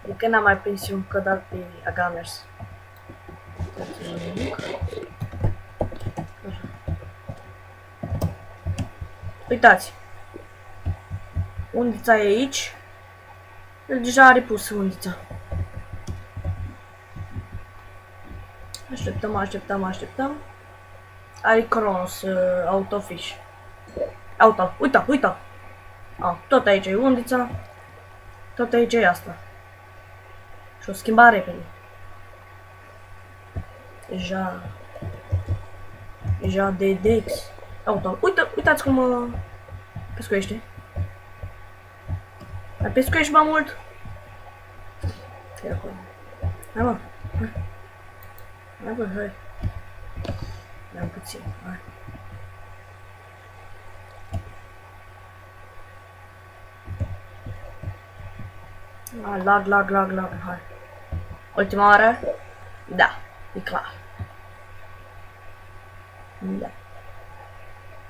De când n-am mai prins eu încă dat pe Agamers. Uitați. Undița e aici. El deja are pus undița. Așteptăm, așteptăm, așteptăm. Are Cronos, autofish. Auto, uita, uita. Tot aici e undița. Tot aici e asta. Și o schimba repede. Deja de Dex. Uitați cum pescuiește. Mai pescuiești mai mult? Hai mă. Hai bă, hai. Mai puțin, hai. Lag, hai. Ultima oară? Da, e clar. Da.